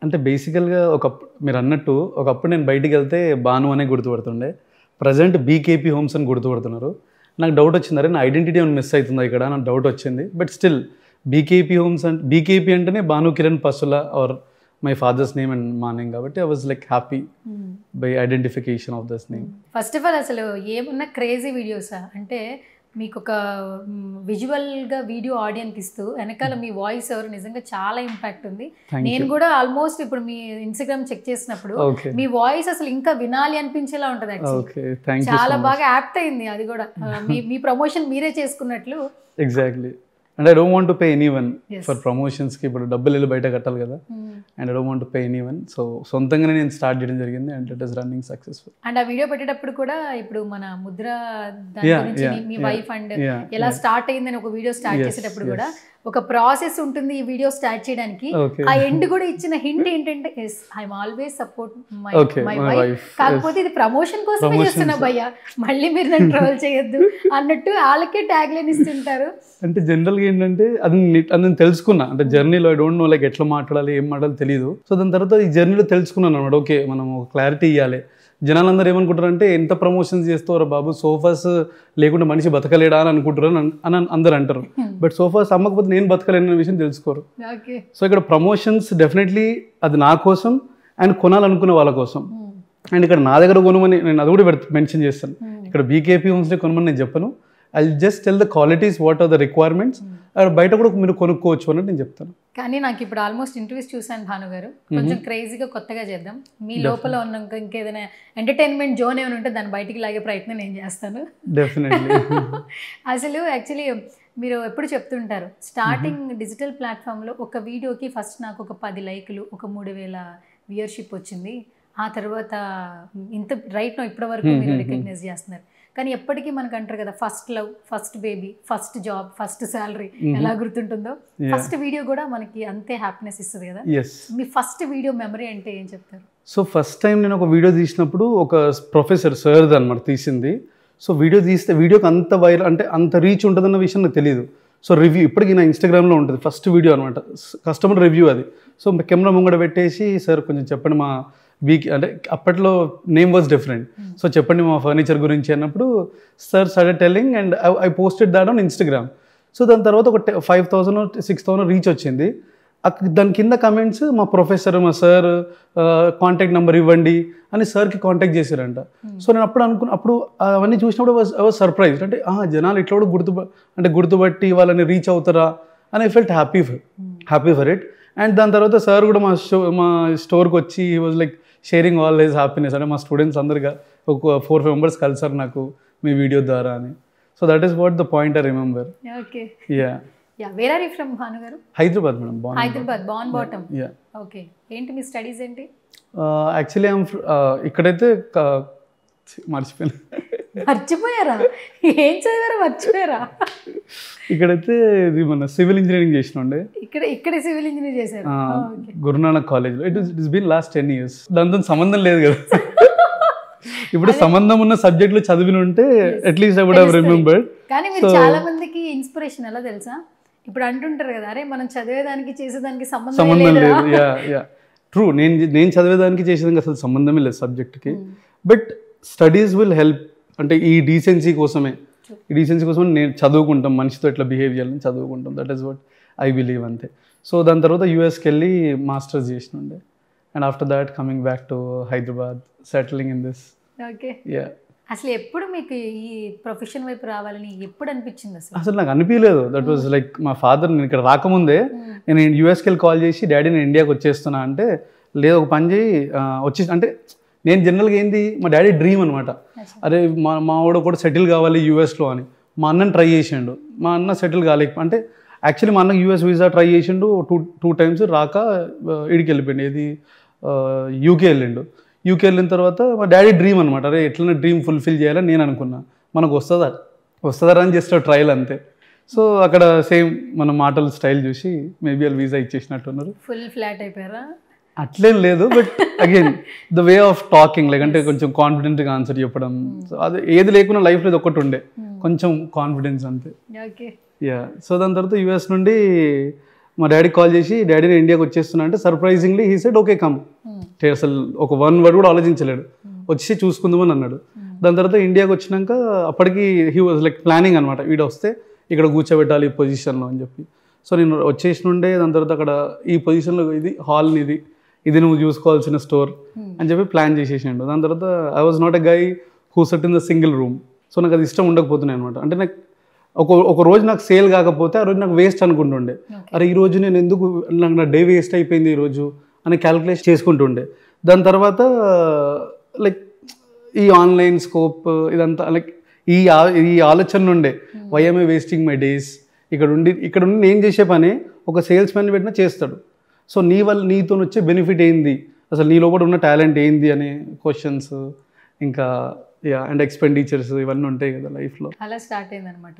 అంటే బేసికల్గా మీరు అన్నట్టు ఒకప్పుడు నేను బయటికి వెళ్తే బాను అనే గుర్తుపడుతుండే. ప్రజెంట్ బీకేపీ హోమ్స్ అని గుర్తుపడుతున్నారు. నాకు డౌట్ వచ్చింది, అరే నా ఐడెంటిటీ ఏమైనా మిస్ అవుతుందా ఇక్కడ, నాకు డౌట్ వచ్చింది. బట్ స్టిల్ బీకేపీ హోమ్స్ అంటే బీకేపీ అంటేనే Bhanu Kiran Pasula are my father's name and మా నేమ్ కాబట్టి I was like happy by identification of this name. First of all అసలు ఏమన్నా క్రేజీ వీడియోసా అంటే మీకు ఒక విజువల్గా వీడియో ఆడియన్స్ ఇస్తూ వెనకాల మీ వాయిస్ ఎవరు నిజంగా చాలా ఇంపాక్ట్ ఉంది. నేను కూడా ఆల్మోస్ట్ ఇప్పుడు మీ ఇన్స్టాగ్రామ్ చెక్ చేసినప్పుడు మీ వాయిస్ అసలు ఇంకా వినాలి అనిపించేలా ఉంటుంది. చాలా బాగా యాప్ట్ అయింది అది కూడా. మీ ప్రమోషన్ మీరే చేసుకున్నట్లు. Exactly. And I don't want to pay anyone for ప్రమోషన్స్కి. ఇప్పుడు డబ్బులు వెళ్ళి బయట కట్టాలి కదా. And I don't want to pay anyone. So సొంతంగానే నేను స్టార్ట్ చేయడం జరిగింది and it is running successful. And ఆ వీడియో పెట్టేటప్పుడు కూడా ఇప్పుడు మన ముద్ర మీ వైఫ్ అండ్ ఎలా స్టార్ట్ అయిందని ఒక వీడియో స్టార్ట్ చేసేటప్పుడు కూడా ఒక ప్రాసెస్ ఉంటుంది ఈ వీడియో స్టార్ట్ చేయడానికి. ఆ ఎండ్ కూడా ఇచ్చిన హింట్ ఏంటంటే I'm always support my wife, కాకపోతే ఇది ప్రమోషన్ కోసమే చేస్తున్నా భయ్య, మళ్ళీ మీరు నన్ను ట్రోల్ చేయొద్దు అన్నట్టు వాళ్ళకే ట్యాగ్ లైన్ ఇస్తుంటారు. అంటే జనరల్గా ఏంటంటే అది నేను తెలుసుకున్నా, అంటే జర్నీలో ఐ డోంట్ నో లైక్ ఎట్లా మాట్లాడాలి ఏం మాట్లాడాలి తెలియదు. సో దాని తర్వాత ఈ జర్నీలో తెలుసుకున్నాను అనమాట. ఓకే మనం క్లారిటీ ఇవ్వాలి. జనాలందరూ ఏమనుకుంటారంటే ఎంత ప్రమోషన్స్ చేస్తారో బాబు, సోఫాస్ లేకుండా మనిషి బతకలేడా అని అనుకుంటారు అని అందరు అంటారు. బట్ సోఫాస్ అమ్మకపోతే నేను బతకలేని విషయం తెలుసుకోరు. సో ఇక్కడ ప్రమోషన్స్ డెఫినెట్లీ అది నా కోసం అండ్ కొనాలనుకునే వాళ్ళ కోసం. అండ్ ఇక్కడ నా దగ్గర కొనమని నేను అది కూడా మెన్షన్ చేస్తాను. ఇక్కడ బీకేపీ హోమ్స్ని కొనమని నేను చెప్పను. I just tell the qualities what are the requirements. బయట కూడా మీరు కొనుక్కోవచ్చు అని నేను చెప్తాను. కానీ నాకు ఇప్పుడు ఆల్మోస్ట్ ఇంటర్వ్యూస్ చూసాను భాను గారు, కొంచెం క్రేజీగా కొత్తగా చేద్దాం. మీ లోపల ఉన్న ఇంకేదైనా ఎంటర్టైన్మెంట్ జోన్ ఏమైనా ఉంటే దాన్ని బయటికి లాగే ప్రయత్నం నేను చేస్తాను. డెఫినెట్లీ. అసలు యాక్చువల్లీ మీరు ఎప్పుడు చెప్తుంటారు స్టార్టింగ్ డిజిటల్ ప్లాట్ఫామ్లో ఒక వీడియోకి ఫస్ట్ నాకు ఒక 10 లైకులు, ఒక 3000 వ్యూయర్షిప్ వచ్చింది. ఆ తర్వాత ఇంత రైట్ నో ఇప్పటి వరకు మీరు రికగ్నైజ్ చేస్తున్నారు. కానీ ఎప్పటికీ మనకు అంటారు కదా, first love, first baby, first job, first salary ఎలా గుర్తుంటుందో ఫస్ట్ వీడియో కూడా మనకి అంతే హ్యాపీనెస్ ఇస్తుంది కదా. మీ ఫస్ట్ వీడియో మెమరీ అంటే ఏం చెప్తారు? సో ఫస్ట్ టైం నేను ఒక వీడియో తీసినప్పుడు ఒక ప్రొఫెసర్ సార్ది అనమాట తీసింది. సో వీడియో తీస్తే వీడియోకి అంత వైరల్ అంటే అంత రీచ్ ఉంటుందన్న విషయం నాకు తెలియదు. సో రివ్యూ ఇప్పటికీ నా ఇన్స్టాగ్రామ్లో ఉంటుంది ఫస్ట్ వీడియో అనమాట, కస్టమర్ రివ్యూ అది. సో కెమెరా ముంగడ పెట్టేసి సార్ కొంచెం చెప్పండి మా అంటే అప్పట్లో నేమ్ వాజ్ డిఫరెంట్, సో చెప్పండి మా ఫర్నిచర్ గురించి అన్నప్పుడు sir started telling and I posted that on Instagram. So దాని తర్వాత ఒక 5000 6000 రీచ్ వచ్చింది. దాని కింద కమెంట్స్ మా ప్రొఫెసర్ మా సార్ కాంటాక్ట్ నెంబర్ ఇవ్వండి అని సార్కి కాంటాక్ట్ చేశారంట. సో నేను అప్పుడు అవన్నీ చూసినప్పుడు ఐ వాజ్ సర్ప్రైజ్డ్. అంటే జనాలు ఇట్లా కూడా గుర్తుపట్టి వాళ్ళని రీచ్ అవుతారా అని I felt happy for it. And దాని తర్వాత సార్ కూడా మా స్టోర్కి వచ్చి he was like sharing all his happiness. అంటే మా స్టూడెంట్స్ అందరిగా ఒక 4-5 మెంబర్స్ కలిసారు నాకు మీ వీడియో ద్వారా అని. So that is what the point I remember. Where are you from Bhanu garu? Hyderabad madam. Hyderabad, బాన్ బాటమ్. ఓకే. ఏంటి మీ స్టడీస్ ఏంటి? యాక్చువల్లీ ఇక్కడైతే మర్చిపోయారా? ఏం చదివారా మర్చిపోయారా? ఇక్కడైతే ఇది మన సివిల్ ఇంజనీరింగ్ చేసిన ఉండే. ఇక్కడ సివిల్ ఇంజనీర్ చేశారు గురునానక్ కాలేజ్లో. It's been last 10 years. దాంతో సంబంధం లేదు కదా. ఇప్పుడు సంబంధం ఉన్న సబ్జెక్టులు చదివిన ఉంటే at least I would have remembered. కానీ మీరు చాలా మందికి ఇన్స్పిరేషన్ ఎలా తెలుసా, ఇప్పుడు అంటుంటారు కదా, అరే మనం చదివేదానికి చేసేదానికి సంబంధం లేదు. ట్రూ. నేను చదివేదానికి చేసేదానికి అసలు సంబంధమే లేదు సబ్జెక్ట్కి. But studies will help. అంటే ఈ డీసెన్సీ కోసమే నేను చదువుకుంటాం, మనిషితో ఎట్లా బిహేవ్ చేయాలని చదువుకుంటాం. That is what I believe అంతే. సో దాని తర్వాత యూఎస్కి వెళ్ళి మాస్టర్స్ చేసిన ఉండే. And after that coming back to Hyderabad, settling in this. Okay. అసలు ఎప్పుడు మీకు ఈ ప్రొఫెషన్ వైపు రావాలని ఎప్పుడు అనిపించింది? అసలు నాకు అనిపించలేదు. దట్ వాజ్ లైక్ మా ఫాదర్ నేను ఇక్కడ రాకముందే నేను యూఎస్కి వెళ్ళి కాల్ చేసి డాడీ నేను ఇండియాకి వచ్చేస్తున్నా అంటే, లేదు ఒక పని చేయి వచ్చేసి అంటే నేను జనరల్గా ఏంది మా డాడీ డ్రీమ్ అనమాట. అరే మా వాడు కూడా సెటిల్ కావాలి యూఎస్లో అని. మా అన్నని ట్రై చేసిండు, మా అన్న సెటిల్ కాలేక అంటే యాక్చువల్లీ మా అన్నకి యూఎస్ వీసా ట్రై చేసిండు 2 times రాక ఇడికి వెళ్ళిపోయింది. ఏది యూకే వెళ్ళిండు. యూకే వెళ్ళిన తర్వాత మా డాడీ డ్రీమ్ అనమాట, అరే ఎట్లనే డ్రీమ్ ఫుల్ఫిల్ చేయాలని నేను అనుకున్నా. మనకు వస్తుందా అని జస్ట్ ట్రయల్ అంతే. సో అక్కడ సేమ్ మన మాటల స్టైల్ చూసి మేబీ వాళ్ళు వీసా ఇచ్చేసినట్టున్నారు. ఫుల్ ఫ్లాట్ అయిపోయారా? అట్లేం లేదు. But again the way of talking like అంటే కొంచెం కాన్ఫిడెంట్గా ఆన్సర్ చెప్పడం. సో అది ఏది లేకున్నా లైఫ్లో ఇది ఒకటి ఉండే, కొంచెం కాన్ఫిడెన్స్ అంతే. సో దాని తర్వాత యూఎస్ నుండి మా డాడీకి కాల్ చేసి డాడీ నేను ఇండియాకి వచ్చేస్తున్నా అంటే surprisingly he said okay come. అసలు ఒక 1 word కూడా ఆలోచించలేడు, వచ్చి చూసుకుందామని అన్నాడు. దాని తర్వాత ఇండియాకి వచ్చినాక అప్పటికి హీ వాజ్ లైక్ ప్లానింగ్ అనమాట, వీడు వస్తే ఇక్కడ కూర్చోబెట్టాలి ఈ పొజిషన్లో అని చెప్పి. సో నేను వచ్చేసినుండే దాని తర్వాత అక్కడ ఈ పొజిషన్లో ఇది హాల్ ఇది నువ్వు చూసుకోవాల్సిన స్టోర్ అని చెప్పి ప్లాన్ చేసేసిండు. దాని తర్వాత I was not a guy who set in the single room. So నాకు అది ఇష్టం ఉండకపోతున్నాయి అనమాట. అంటే నాకు ఒక రోజు నాకు సేల్ కాకపోతే ఆ రోజు నాకు వేస్ట్ అనుకుంటుండే. అరే ఈరోజు నేను ఎందుకు, నాకు నా డే వేస్ట్ అయిపోయింది ఈరోజు అని క్యాలిక్యులేట్ చేసుకుంటుండే. దాని తర్వాత లైక్ ఈ ఆన్లైన్ స్కోప్ ఇదంతా లైక్ ఈ ఆలోచన నుండే why am I wasting my days, ఇక్కడ ఉండి నేను చేసే పని ఒక సేల్స్ మ్యాన్ పెట్టినా చేస్తాడు. సో నీ వల్ల నీతో వచ్చే బెనిఫిట్ ఏంది, అసలు నీ లోపల ఉన్న టాలెంట్ ఏంది అనే క్వశ్చన్స్, ఇంకా అండ్ ఎక్స్పెండిచర్స్ ఇవన్నీ ఉంటాయి కదా లైఫ్లో. అలా స్టార్ట్ అయింది అనమాట.